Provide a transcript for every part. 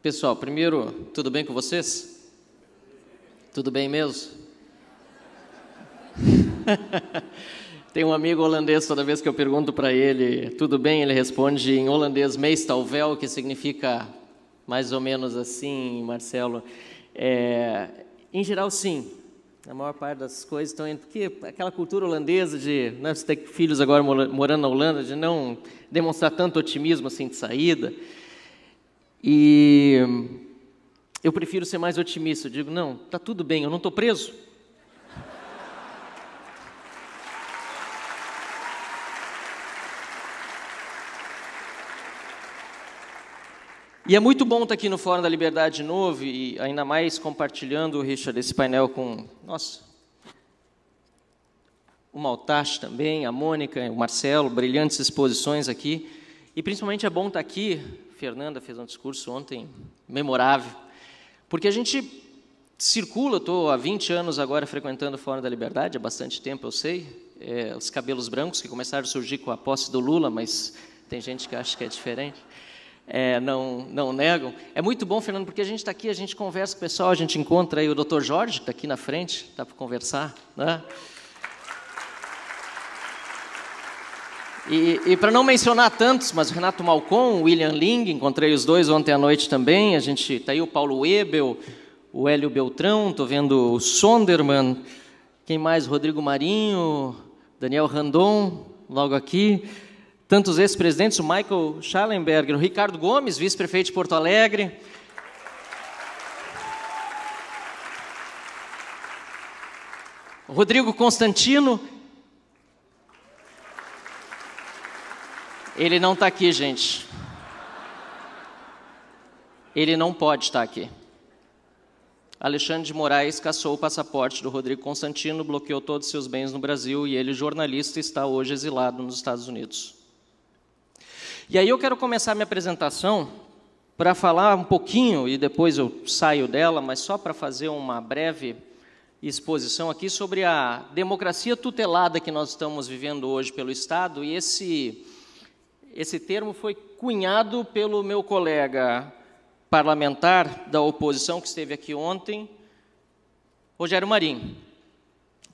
Pessoal, primeiro, tudo bem com vocês? Tudo bem mesmo? Tem um amigo holandês, toda vez que eu pergunto para ele, tudo bem? Ele responde em holandês, meestal wel, que significa mais ou menos assim, Marcelo. Em geral, sim. A maior parte das coisas estão indo, porque aquela cultura holandesa de, né, você ter filhos agora morando na Holanda, de não demonstrar tanto otimismo assim de saída. E eu prefiro ser mais otimista. Eu digo, não, está tudo bem, eu não estou preso. E é muito bom estar aqui no Fórum da Liberdade de novo, e ainda mais compartilhando, Richard, esse painel com, nossa, o Maltache também, a Mônica, o Marcelo, brilhantes exposições aqui. E principalmente é bom estar aqui, Fernanda fez um discurso ontem memorável, porque a gente circula, eu estou há 20 anos agora frequentando o Fórum da Liberdade, há bastante tempo eu sei, os cabelos brancos que começaram a surgir com a posse do Lula, mas tem gente que acha que é diferente. Não negam. É muito bom, Fernando, porque a gente está aqui, a gente conversa com o pessoal, a gente encontra aí o Dr. Jorge, que está aqui na frente, dá para conversar, né? E para não mencionar tantos, mas o Renato Malcom, o William Ling, encontrei os dois ontem à noite também, a gente está aí o Paulo Ebel, o Hélio Beltrão, estou vendo o Sonderman, quem mais? Rodrigo Marinho, Daniel Randon, logo aqui. Tantos ex-presidentes, o Michael Schallenberger, o Ricardo Gomes, vice-prefeito de Porto Alegre. O Rodrigo Constantino. Ele não está aqui, gente. Ele não pode estar aqui. Alexandre de Moraes cassou o passaporte do Rodrigo Constantino, bloqueou todos os seus bens no Brasil e ele, jornalista, está hoje exilado nos Estados Unidos. E aí eu quero começar a minha apresentação para falar um pouquinho, e depois eu saio dela, mas só para fazer uma breve exposição aqui sobre a democracia tutelada que nós estamos vivendo hoje pelo Estado, e esse termo foi cunhado pelo meu colega parlamentar da oposição, que esteve aqui ontem, Rogério Marinho,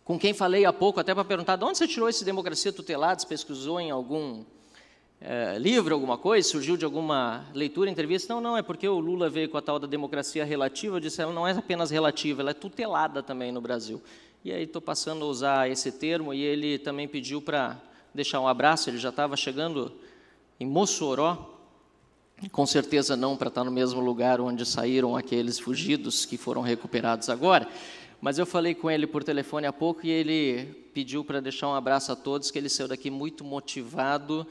com quem falei há pouco, até para perguntar, de onde você tirou esse democracia tutelada, você pesquisou em algum livro, alguma coisa, surgiu de alguma leitura, entrevista? Não, é porque o Lula veio com a tal da democracia relativa, eu disse, ela não é apenas relativa, ela é tutelada também no Brasil. E aí estou passando a usar esse termo, e ele também pediu para deixar um abraço, ele já estava chegando em Mossoró, com certeza não para estar no mesmo lugar onde saíram aqueles fugidos que foram recuperados agora, mas eu falei com ele por telefone há pouco, e ele pediu para deixar um abraço a todos, que ele saiu daqui muito motivado,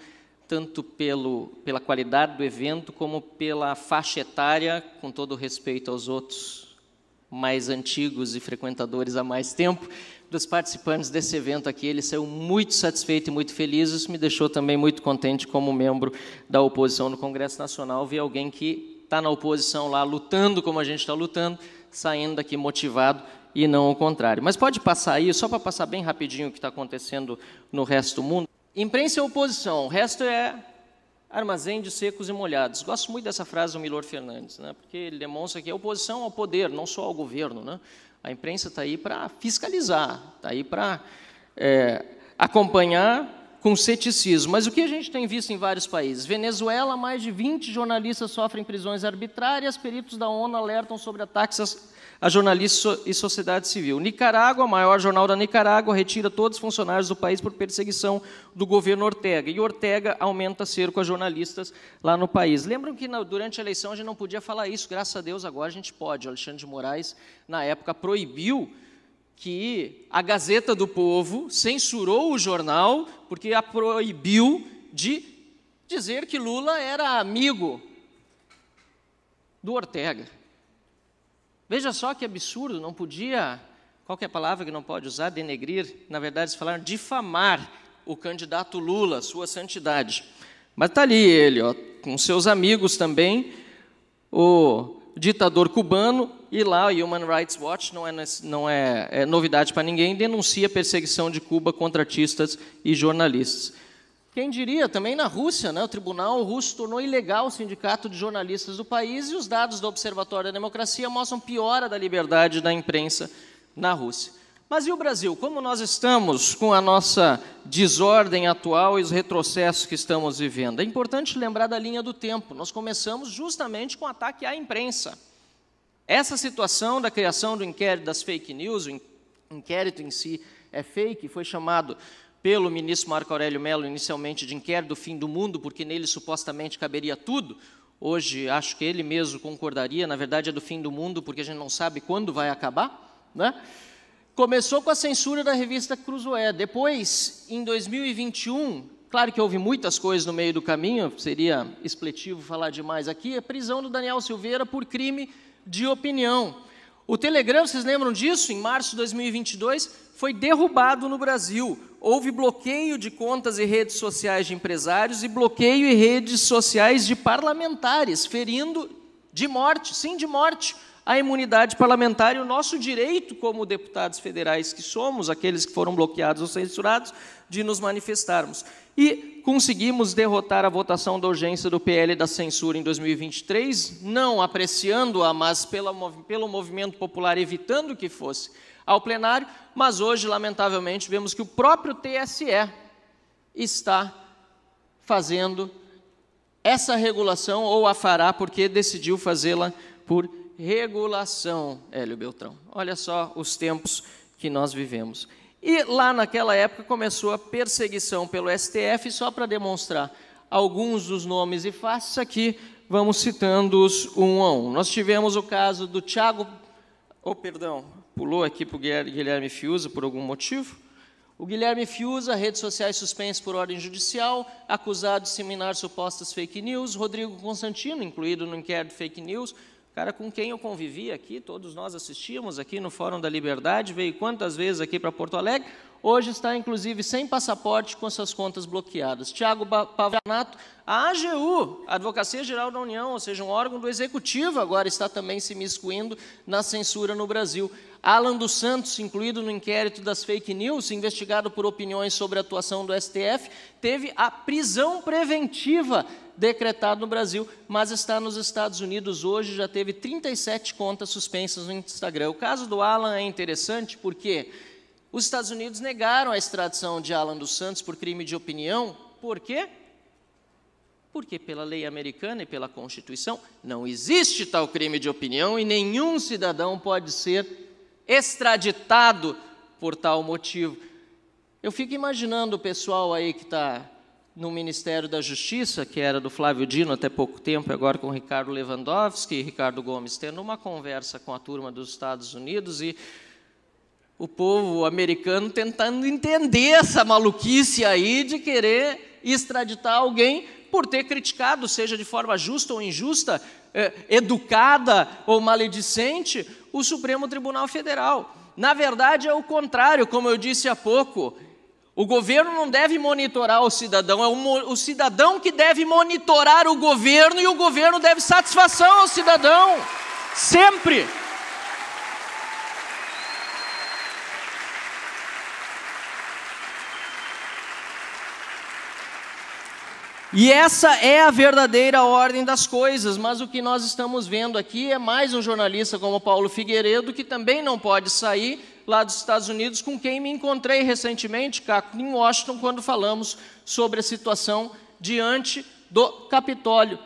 tanto pela qualidade do evento, como pela faixa etária, com todo o respeito aos outros mais antigos e frequentadores há mais tempo, dos participantes desse evento aqui. Ele saiu muito satisfeito e muito feliz, isso me deixou também muito contente como membro da oposição no Congresso Nacional, ver alguém que está na oposição lá, lutando como a gente está lutando, saindo daqui motivado e não o contrário. Mas pode passar aí, só para passar bem rapidinho o que está acontecendo no resto do mundo. Imprensa é oposição, o resto é armazém de secos e molhados. Gosto muito dessa frase do Milor Fernandes, né? Porque ele demonstra que é oposição ao poder, não só ao governo, né? A imprensa está aí para fiscalizar, está aí para acompanhar com ceticismo. Mas o que a gente tem visto em vários países? Venezuela, mais de 20 jornalistas sofrem prisões arbitrárias, peritos da ONU alertam sobre ataques a jornalistas e sociedade civil. Nicarágua, o maior jornal da Nicarágua, retira todos os funcionários do país por perseguição do governo Ortega. E Ortega aumenta cerco a jornalistas lá no país. Lembram que durante a eleição a gente não podia falar isso, graças a Deus agora a gente pode. O Alexandre de Moraes, na época, proibiu que a Gazeta do Povo censurou o jornal, porque a proibiu de dizer que Lula era amigo do Ortega. Veja só que absurdo, não podia, qual que é a palavra que não pode usar? Denegrir, na verdade, se falar difamar o candidato Lula, sua santidade. Mas está ali ele, ó, com seus amigos também, o ditador cubano, e lá o Human Rights Watch, não é novidade para ninguém, denuncia a perseguição de Cuba contra artistas e jornalistas. Quem diria, também na Rússia, né, o tribunal russo tornou ilegal o sindicato de jornalistas do país e os dados do Observatório da Democracia mostram piora da liberdade da imprensa na Rússia. Mas e o Brasil? Como nós estamos com a nossa desordem atual e os retrocessos que estamos vivendo? É importante lembrar da linha do tempo. Nós começamos justamente com o ataque à imprensa. Essa situação da criação do inquérito das fake news, o inquérito em si é fake, foi chamado pelo ministro Marco Aurélio Mello inicialmente de inquérito do fim do mundo, porque nele supostamente caberia tudo. Hoje, acho que ele mesmo concordaria, na verdade é do fim do mundo, porque a gente não sabe quando vai acabar, né? Começou com a censura da revista Cruzoé. Depois, em 2021, claro que houve muitas coisas no meio do caminho, seria expletivo falar demais aqui, a prisão do Daniel Silveira por crime de opinião. O Telegram, vocês lembram disso? Em março de 2022, foi derrubado no Brasil. Houve bloqueio de contas e redes sociais de empresários e bloqueio em redes sociais de parlamentares, ferindo de morte, sim, de morte, a imunidade parlamentar e o nosso direito como deputados federais que somos, aqueles que foram bloqueados ou censurados, de nos manifestarmos. E conseguimos derrotar a votação da urgência do PL da censura em 2023, não apreciando-a, mas pelo movimento popular evitando que fosse ao plenário, mas hoje, lamentavelmente, vemos que o próprio TSE está fazendo essa regulação, ou a fará, porque decidiu fazê-la por regulação, Hélio Beltrão. Olha só os tempos que nós vivemos. E lá naquela época começou a perseguição pelo STF, só para demonstrar alguns dos nomes e faces aqui, vamos citando-os um a um. Nós tivemos o caso do Thiago, pulou aqui para o Guilherme Fiuza por algum motivo. O Guilherme Fiuza, redes sociais suspensas por ordem judicial, acusado de disseminar supostas fake news. Rodrigo Constantino, incluído no inquérito fake news, cara com quem eu convivi aqui, todos nós assistíamos aqui no Fórum da Liberdade, veio quantas vezes aqui para Porto Alegre, hoje está inclusive sem passaporte com suas contas bloqueadas. Tiago Pavanato, a AGU, a Advocacia Geral da União, ou seja, um órgão do Executivo, agora está também se miscuindo na censura no Brasil. Alan dos Santos, incluído no inquérito das fake news, investigado por opiniões sobre a atuação do STF, teve a prisão preventiva decretado no Brasil, mas está nos Estados Unidos hoje, já teve 37 contas suspensas no Instagram. O caso do Alan é interessante porque os Estados Unidos negaram a extradição de Alan dos Santos por crime de opinião. Por quê? Porque pela lei americana e pela Constituição não existe tal crime de opinião e nenhum cidadão pode ser extraditado por tal motivo. Eu fico imaginando o pessoal aí que está no Ministério da Justiça, que era do Flávio Dino até pouco tempo, agora com o Ricardo Lewandowski e Ricardo Gomes, tendo uma conversa com a turma dos Estados Unidos e o povo americano tentando entender essa maluquice aí de querer extraditar alguém por ter criticado, seja de forma justa ou injusta, educada ou maledicente, o Supremo Tribunal Federal. Na verdade, é o contrário, como eu disse há pouco. O governo não deve monitorar o cidadão, é o cidadão que deve monitorar o governo e o governo deve satisfação ao cidadão, sempre. E essa é a verdadeira ordem das coisas, mas o que nós estamos vendo aqui é mais um jornalista como Paulo Figueiredo, que também não pode sair lá dos Estados Unidos, com quem me encontrei recentemente, Caco, em Washington, quando falamos sobre a situação diante do Capitólio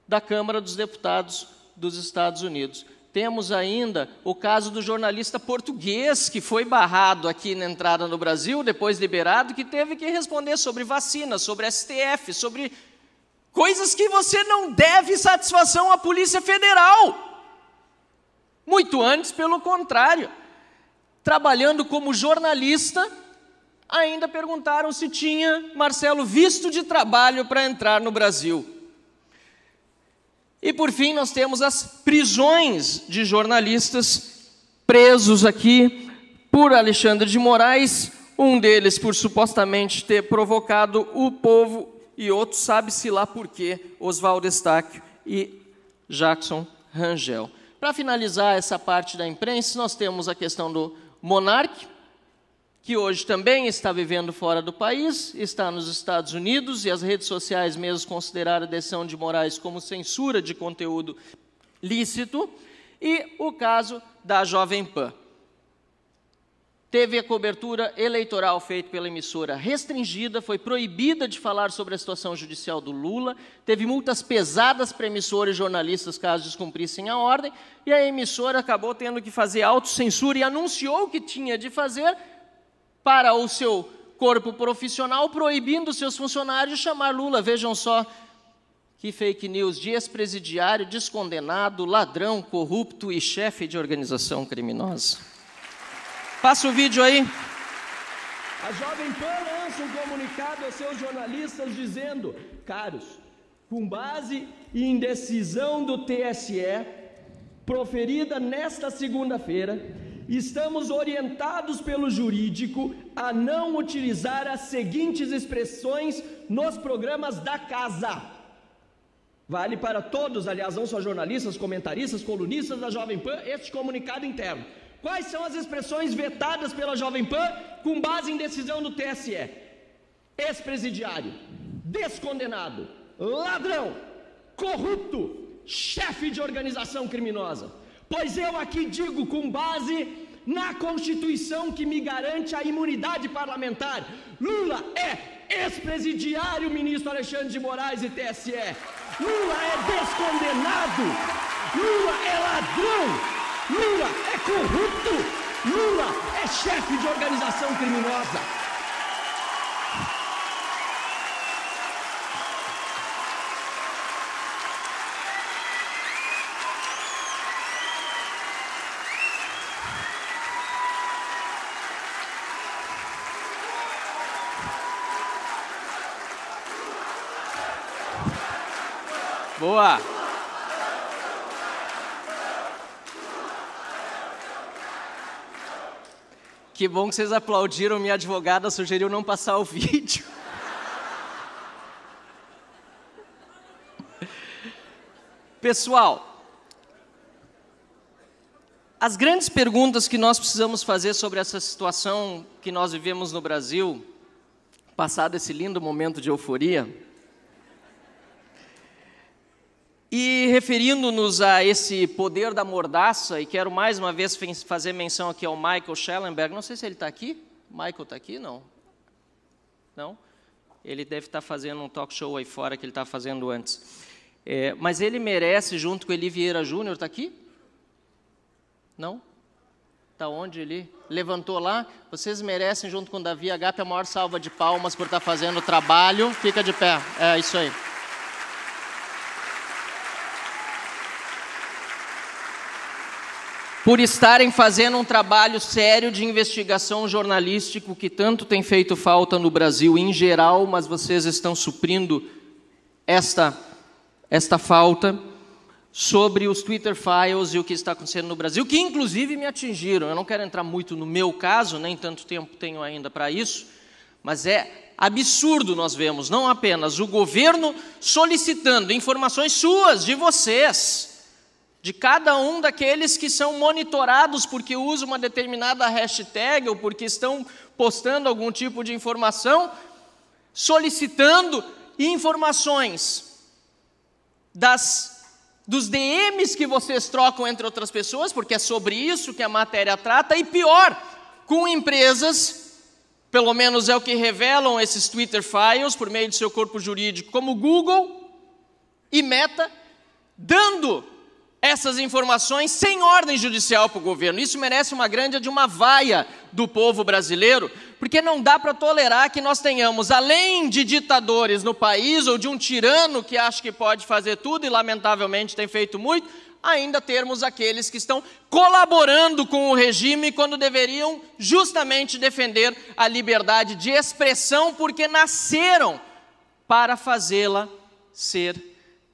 da Câmara dos Deputados dos Estados Unidos. Temos ainda o caso do jornalista português, que foi barrado aqui na entrada no Brasil, depois liberado, que teve que responder sobre vacina, sobre STF, sobre coisas que você não deve satisfação à Polícia Federal. Muito antes, pelo contrário. Trabalhando como jornalista, ainda perguntaram se tinha, Marcelo, visto de trabalho para entrar no Brasil. E, por fim, nós temos as prisões de jornalistas presos aqui por Alexandre de Moraes, um deles por supostamente ter provocado o povo e outro sabe-se lá por quê, Oswaldo Estáquio e Jackson Rangel. Para finalizar essa parte da imprensa, nós temos a questão do Monark, que hoje também está vivendo fora do país, está nos Estados Unidos, e as redes sociais mesmo consideraram a decisão de Moraes como censura de conteúdo lícito, e o caso da Jovem Pan. Teve a cobertura eleitoral feita pela emissora restringida, foi proibida de falar sobre a situação judicial do Lula, teve multas pesadas para emissora e jornalistas caso descumprissem a ordem, e a emissora acabou tendo que fazer autocensura e anunciou o que tinha de fazer para o seu corpo profissional, proibindo seus funcionários de chamar Lula. Vejam só que fake news de ex-presidiário, descondenado, ladrão, corrupto e chefe de organização criminosa. Passa o vídeo aí. A Jovem Pan lança um comunicado aos seus jornalistas dizendo: caros, com base em decisão do TSE, proferida nesta segunda-feira, estamos orientados pelo jurídico a não utilizar as seguintes expressões nos programas da casa. Vale para todos, aliás, não só jornalistas, comentaristas, colunistas da Jovem Pan, este comunicado interno. Quais são as expressões vetadas pela Jovem Pan com base em decisão do TSE? Ex-presidiário, descondenado, ladrão, corrupto, chefe de organização criminosa. Pois eu aqui digo, com base na Constituição que me garante a imunidade parlamentar, Lula é ex-presidiário, ministro Alexandre de Moraes e TSE. Lula é descondenado, Lula é ladrão, Lula é corrupto, Lula é chefe de organização criminosa. Boa! Que bom que vocês aplaudiram, minha advogada sugeriu não passar o vídeo. Pessoal, as grandes perguntas que nós precisamos fazer sobre essa situação que nós vivemos no Brasil, passado esse lindo momento de euforia, e referindo-nos a esse poder da mordaça, e quero mais uma vez fazer menção aqui ao Michael Schellenberg, não sei se ele está aqui, Michael está aqui? Não? Não? Ele deve estar fazendo um talk show aí fora que ele está fazendo antes. Mas ele merece, junto com Eli Vieira Júnior, está aqui? Não? Está onde ele levantou lá? Vocês merecem, junto com Davi Agap, a maior salva de palmas por estar fazendo o trabalho. Fica de pé, é isso aí. Por estarem fazendo um trabalho sério de investigação jornalístico que tanto tem feito falta no Brasil em geral, mas vocês estão suprindo esta falta sobre os Twitter Files e o que está acontecendo no Brasil, que inclusive me atingiram. Eu não quero entrar muito no meu caso, nem tanto tempo tenho ainda para isso, mas é absurdo nós vemos, não apenas o governo solicitando informações suas, de vocês, de cada um daqueles que são monitorados porque usam uma determinada hashtag ou porque estão postando algum tipo de informação, solicitando informações dos DMs que vocês trocam entre outras pessoas, porque é sobre isso que a matéria trata, e pior, com empresas, pelo menos é o que revelam esses Twitter Files, por meio do seu corpo jurídico, como Google e Meta, dando essas informações sem ordem judicial para o governo. Isso merece uma grande de uma vaia do povo brasileiro, porque não dá para tolerar que nós tenhamos, além de ditadores no país, ou de um tirano que acha que pode fazer tudo e lamentavelmente tem feito muito, ainda termos aqueles que estão colaborando com o regime quando deveriam justamente defender a liberdade de expressão, porque nasceram para fazê-la ser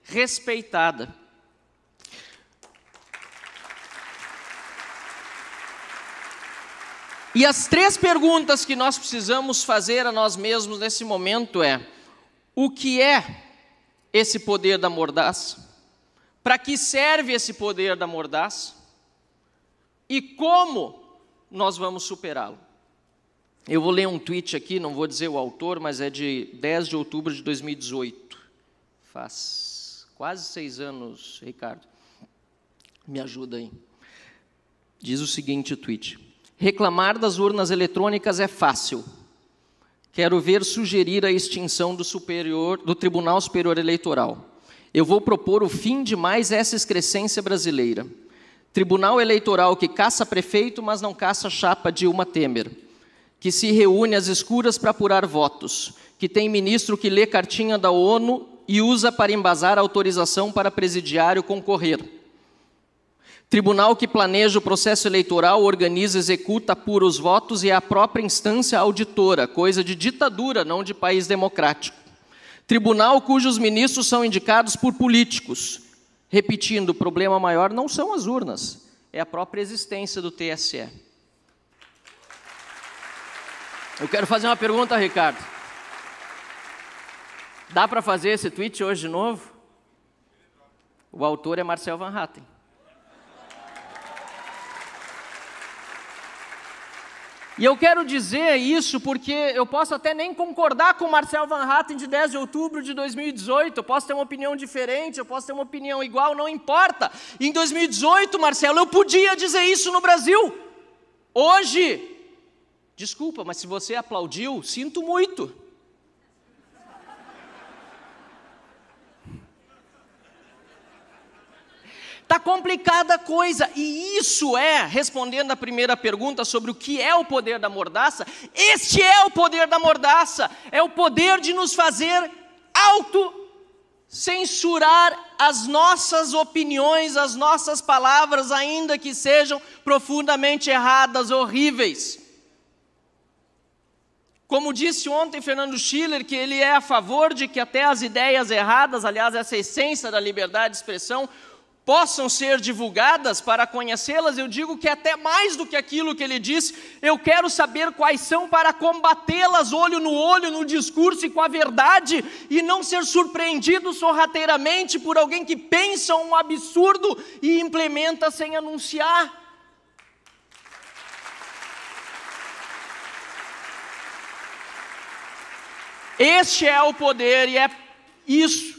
respeitada. E as três perguntas que nós precisamos fazer a nós mesmos nesse momento é: o que é esse poder da mordaça? Para que serve esse poder da mordaça? E como nós vamos superá-lo? Eu vou ler um tweet aqui, não vou dizer o autor, mas é de 10 de outubro de 2018. Faz quase 6 anos, Ricardo. Me ajuda aí. Diz o seguinte o tweet: reclamar das urnas eletrônicas é fácil. Quero ver sugerir a extinção do Tribunal Superior Eleitoral. Eu vou propor o fim de mais essa excrescência brasileira. Tribunal Eleitoral que caça prefeito, mas não caça chapa Dilma Temer. Que se reúne às escuras para apurar votos. Que tem ministro que lê cartinha da ONU e usa para embasar a autorização para presidiário concorrer. Tribunal que planeja o processo eleitoral, organiza, executa, apura os votos e é a própria instância auditora, coisa de ditadura, não de país democrático. Tribunal cujos ministros são indicados por políticos. Repetindo, o problema maior não são as urnas, é a própria existência do TSE. Eu quero fazer uma pergunta, Ricardo. Dá para fazer esse tweet hoje de novo? O autor é Marcel Van Hatten. E eu quero dizer isso porque eu posso até nem concordar com o Marcel Van Hatten de 10 de outubro de 2018, eu posso ter uma opinião diferente, eu posso ter uma opinião igual, não importa. Em 2018, Marcelo, eu podia dizer isso no Brasil. Hoje, desculpa, mas se você aplaudiu, sinto muito. Está complicada a coisa, e isso é, respondendo a primeira pergunta sobre o que é o poder da mordaça, este é o poder da mordaça, é o poder de nos fazer autocensurar as nossas opiniões, as nossas palavras, ainda que sejam profundamente erradas, horríveis. Como disse ontem Fernando Schiller, que ele é a favor de que até as ideias erradas, aliás, essa essência da liberdade de expressão, possam ser divulgadas para conhecê-las, eu digo que até mais do que aquilo que ele disse, eu quero saber quais são para combatê-las olho no discurso e com a verdade, e não ser surpreendido sorrateiramente por alguém que pensa um absurdo e implementa sem anunciar. Este é o poder e é isso.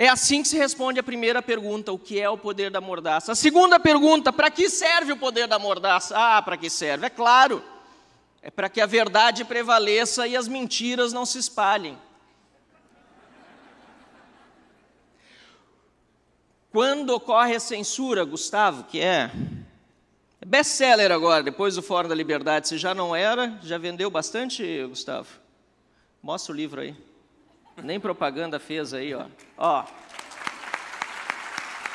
É assim que se responde a primeira pergunta, o que é o poder da mordaça. A segunda pergunta, para que serve o poder da mordaça? Ah, para que serve? É claro, é para que a verdade prevaleça e as mentiras não se espalhem. Quando ocorre a censura, Gustavo, que é best-seller agora, depois do Fórum da Liberdade, se já não era, já vendeu bastante, Gustavo? Mostra o livro aí. Nem propaganda fez aí, ó. Ó.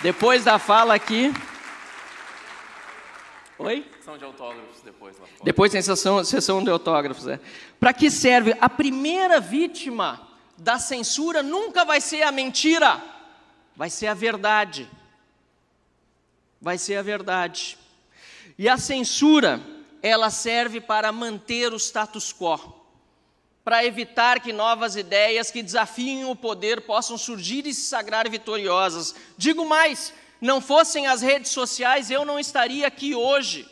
Depois da fala aqui... Oi? Sessão de autógrafos depois lá fora. Depois tem sessão de autógrafos, é. Para que serve? A primeira vítima da censura nunca vai ser a mentira, vai ser a verdade. Vai ser a verdade. E a censura, ela serve para manter o status quo, para evitar que novas ideias que desafiem o poder possam surgir e se sagrar vitoriosas. Digo mais, não fossem as redes sociais, eu não estaria aqui hoje.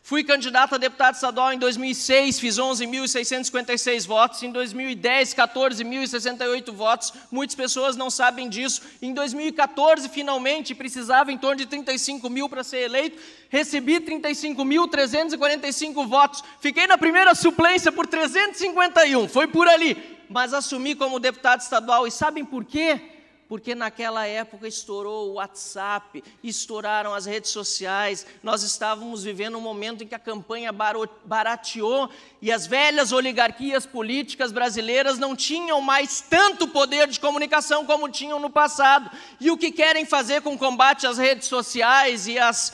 Fui candidato a deputado estadual em 2006, fiz 11.656 votos. Em 2010, 14.068 votos. Muitas pessoas não sabem disso. Em 2014, finalmente, precisava em torno de 35 mil para ser eleito. Recebi 35.345 votos. Fiquei na primeira suplência por 351. Foi por ali. Mas assumi como deputado estadual. E sabem por quê? Porque naquela época estourou o WhatsApp, estouraram as redes sociais, nós estávamos vivendo um momento em que a campanha barateou e as velhas oligarquias políticas brasileiras não tinham mais tanto poder de comunicação como tinham no passado. E o que querem fazer com o combate às redes sociais e às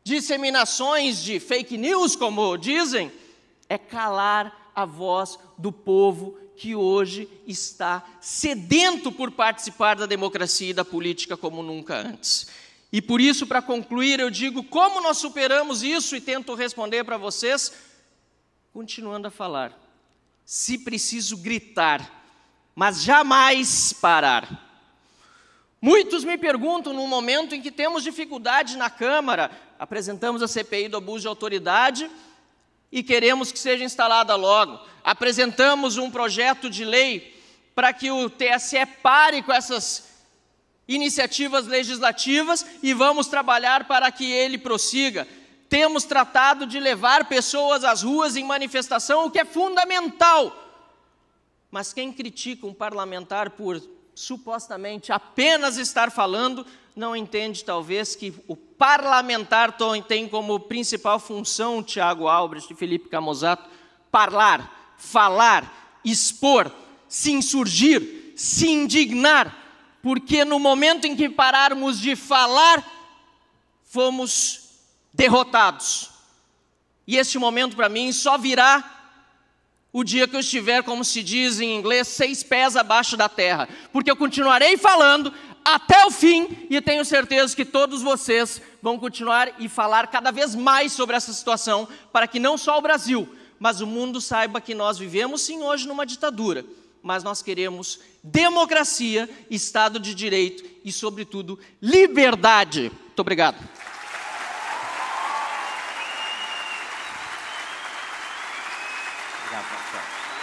disseminações de fake news, como dizem, é calar a voz do povo que hoje está sedento por participar da democracia e da política como nunca antes. E por isso, para concluir, eu digo como nós superamos isso e tento responder para vocês, continuando a falar. Se preciso gritar, mas jamais parar. Muitos me perguntam, num momento em que temos dificuldade na Câmara, apresentamos a CPI do abuso de autoridade, e queremos que seja instalada logo. Apresentamos um projeto de lei para que o TSE pare com essas iniciativas legislativas e vamos trabalhar para que ele prossiga. Temos tratado de levar pessoas às ruas em manifestação, o que é fundamental. Mas quem critica um parlamentar por supostamente apenas estar falando, não entende talvez que o parlamentar tem como principal função, Tiago Albrecht e Felipe Camozato, falar, expor, se insurgir, se indignar, porque no momento em que pararmos de falar, fomos derrotados. E este momento para mim só virá o dia que eu estiver, como se diz em inglês, 6 pés abaixo da terra, porque eu continuarei falando até o fim e tenho certeza que todos vocês vão continuar e falar cada vez mais sobre essa situação, para que não só o Brasil, mas o mundo saiba que nós vivemos sim hoje numa ditadura, mas nós queremos democracia, Estado de Direito e, sobretudo, liberdade. Muito obrigado. Obrigado, Marcelo.